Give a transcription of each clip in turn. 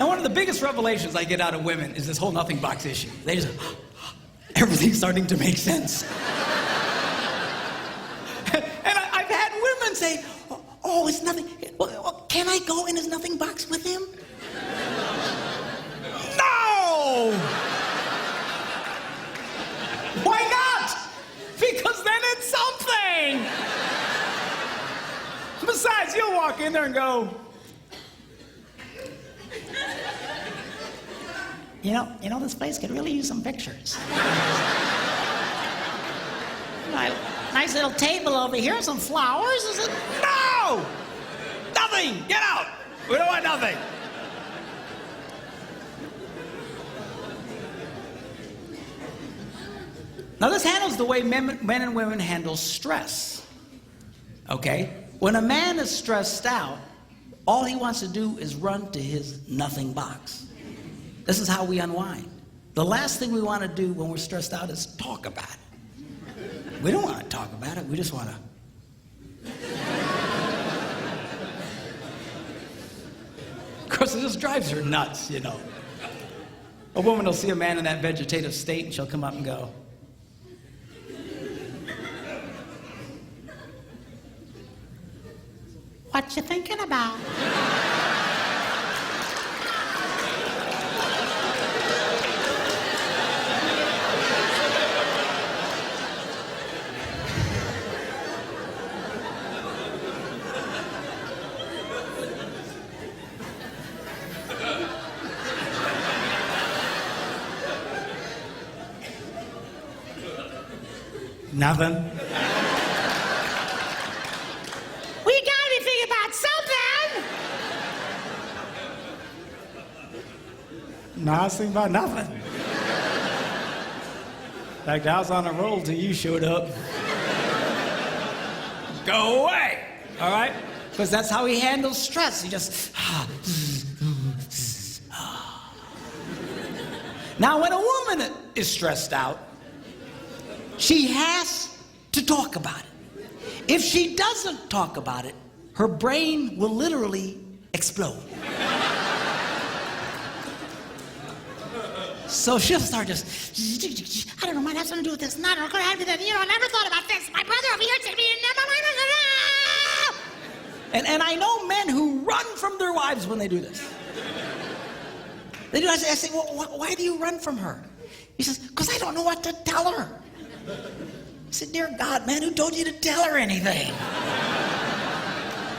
Now, one of the biggest revelations I get out of women is this whole nothing box issue. They just, everything's starting to make sense. And I've had women say, oh, it's nothing. Well, can I go in his nothing box with him? No! Why not? Because then it's something. Besides, you'll walk in there and go, you know, this place could really use some pictures. Nice little table over here, some flowers. Is it? No! Nothing! Get out! We don't want nothing. Now, this handles the way men and women handle stress. Okay? When a man is stressed out, all he wants to do is run to his nothing box. This is how we unwind. The last thing we want to do when we're stressed out is talk about it. We don't want to talk about it. We just want to. Of course, it just drives her nuts, you know. A woman will see a man in that vegetative state and she'll come up and go, "What you thinking about?" Nothing. We gotta be thinking about something. No, I was thinking about nothing. In fact, I was on a roll till you showed up. Go away, all right? Because that's how he handles stress. He just. Now, when a woman is stressed out, she has to talk about it. If she doesn't talk about it, her brain will literally explode. So she'll start just, I don't know, might have something to do with this. No, could have to do that. You know, I never thought about this. My brother over here said to me, and I know men who run from their wives when they do this. They do. I say, well, why do you run from her? He says, because I don't know what to tell her. I said, dear God, man, who told you to tell her anything?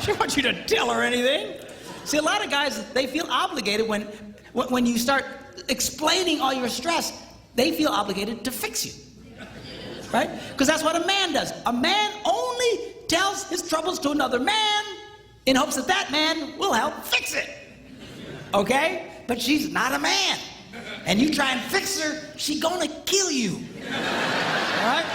She wants you to tell her anything. See, a lot of guys, they feel obligated when you start explaining all your stress, they feel obligated to fix you, right? Because that's what a man does. A man only tells his troubles to another man in hopes that that man will help fix it, okay? But she's not a man. And you try and fix her, she's gonna kill you. All right?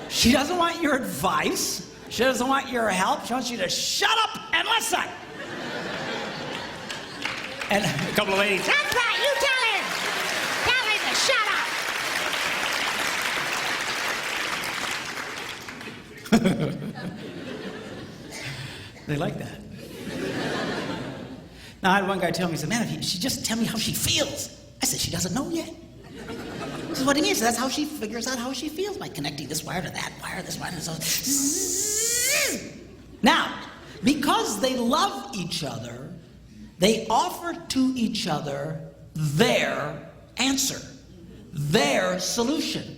She doesn't want your advice. She doesn't want your help. She wants you to shut up and listen. And a couple of ladies, that's right, you tell him. Tell him to shut up. They like that. Now, I had one guy tell me, he said, man, if she just tell me how she feels. I said, she doesn't know yet. This is what he means. That's how she figures out how she feels, by connecting this wire to that wire, this wire, and so. Now, because they love each other, they offer to each other their answer, their solution.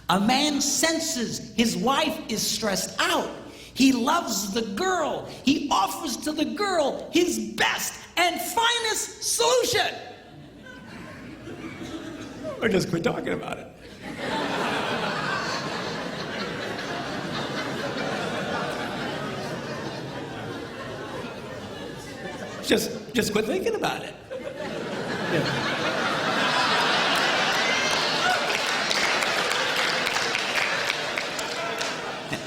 A man senses his wife is stressed out. He loves the girl. He offers to the girl his best and finest solution. Or just quit talking about it. Just quit thinking about it. Yeah.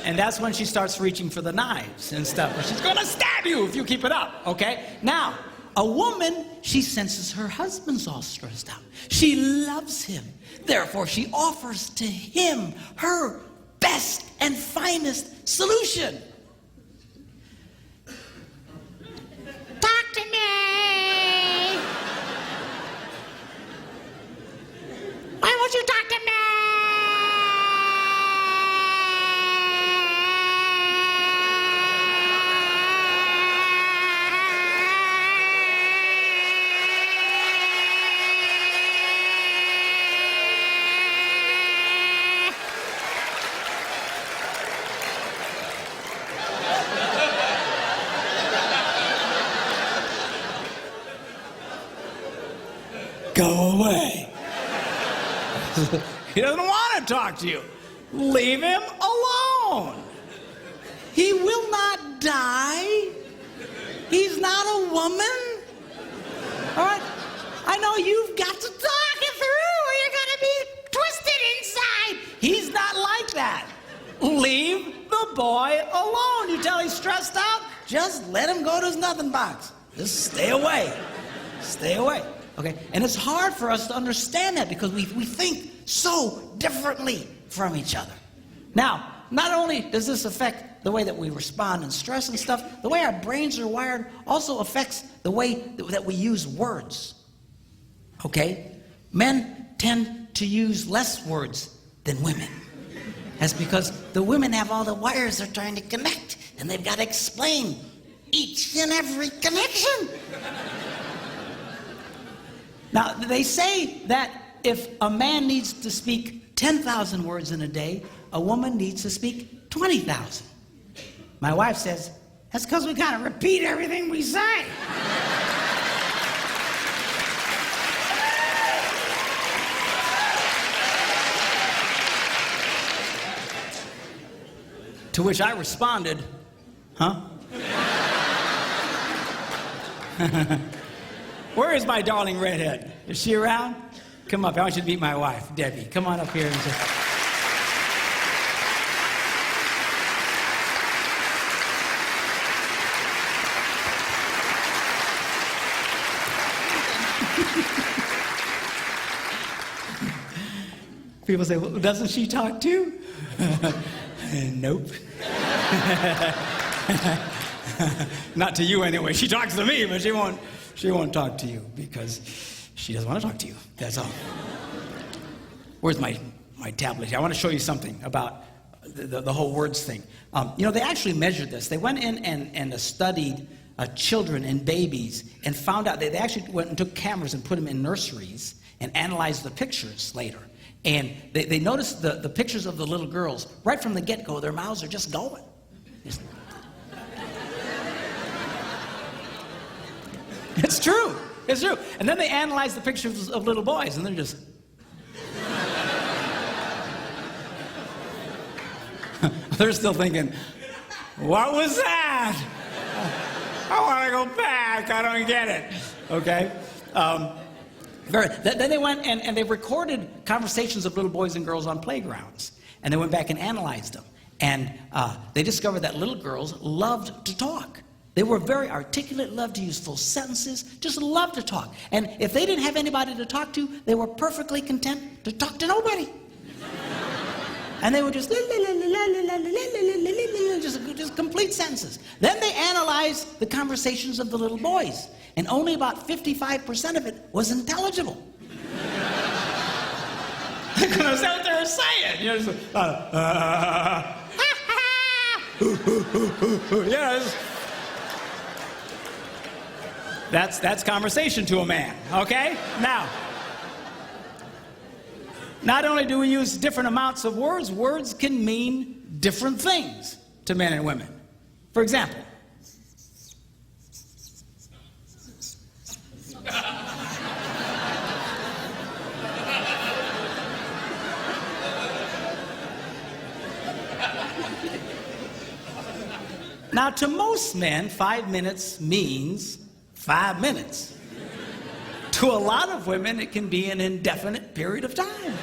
And that's when she starts reaching for the knives and stuff. She's gonna stab you if you keep it up, okay? Now, a woman, she senses her husband's all stressed out. She loves him. Therefore, she offers to him her best and finest solution. Talk Go away. He doesn't want to talk to you. Leave him alone. He will not die. He's not a woman. All right? I know you've got to talk it through or you're going to be twisted inside. He's not like that. Leave the boy alone. You tell he's stressed out, just let him go to his nothing box. Just stay away. Stay away. Okay? And it's hard for us to understand that because we think so differently from each other. Now, not only does this affect the way that we respond in stress and stuff, the way our brains are wired also affects the way that we use words. Okay? Men tend to use less words than women. That's because the women have all the wires they're trying to connect, and they've got to explain each and every connection. Now, they say that if a man needs to speak 10,000 words in a day, a woman needs to speak 20,000. My wife says, that's because we gotta repeat everything we say. To which I responded, huh? Where is my darling redhead? Is she around? Come up, I want you to meet my wife, Debbie. Come on up here and just... People say, well, doesn't she talk too? Nope. Not to you anyway. She talks to me, but she won't talk to you because she doesn't want to talk to you. That's all. Where's my tablet here? I want to show you something about the whole words thing. They actually measured this. They went in and studied children and babies and found out, they actually went and took cameras and put them in nurseries and analyzed the pictures later. And they noticed the pictures of the little girls. Right from the get-go, their mouths are just going. It's true. It's true. And then they analyzed the pictures of little boys, and they're just... They're still thinking, what was that? I want to go back. I don't get it. Okay? Then they went and they recorded conversations of little boys and girls on playgrounds. And they went back and analyzed them. And they discovered that little girls loved to talk. They were very articulate, loved to use full sentences, just loved to talk. And if they didn't have anybody to talk to, they were perfectly content to talk to nobody. And they would just complete sentences. Then they analyzed the conversations of the little boys. And only about 55% of it was intelligible. That's what they were saying. You know, that's conversation to a man, okay? Now, not only do we use different amounts of words, words can mean different things to men and women. For example, now, to most men, 5 minutes means 5 minutes. To a lot of women, it can be an indefinite period of time.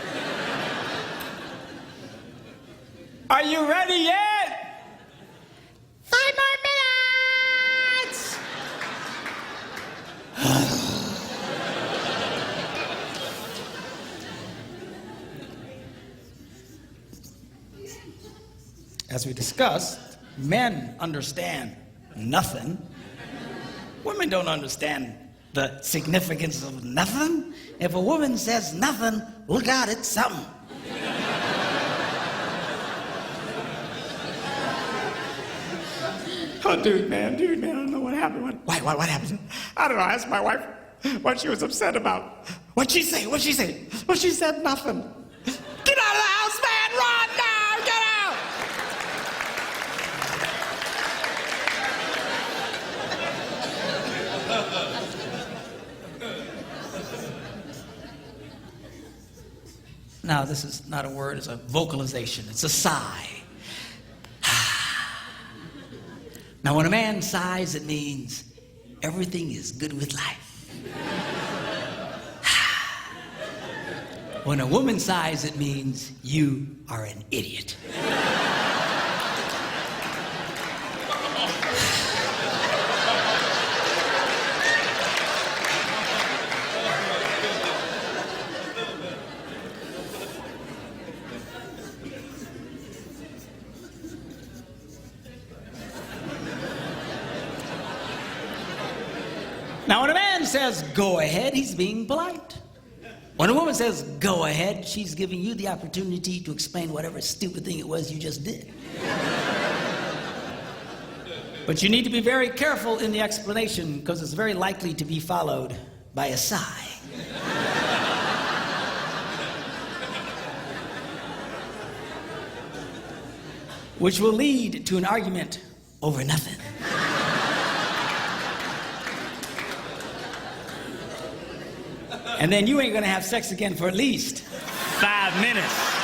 Are you ready yet? 5 more minutes! As we discussed, men understand nothing. Women don't understand the significance of nothing. If a woman says nothing, look out, it's something. Oh, dude, man, I don't know what happened. What happened? I don't know, I asked my wife what she was upset about. What'd she say? Well, she said nothing. Get out of the house, man, run now, get out! Now, this is not a word, it's a vocalization. It's a sigh. Now, when a man sighs, it means everything is good with life. When a woman sighs, it means you are an idiot. Now, when a man says, go ahead, he's being polite. When a woman says, go ahead, she's giving you the opportunity to explain whatever stupid thing it was you just did. But you need to be very careful in the explanation because it's very likely to be followed by a sigh. Which will lead to an argument over nothing. And then you ain't gonna have sex again for at least 5 minutes.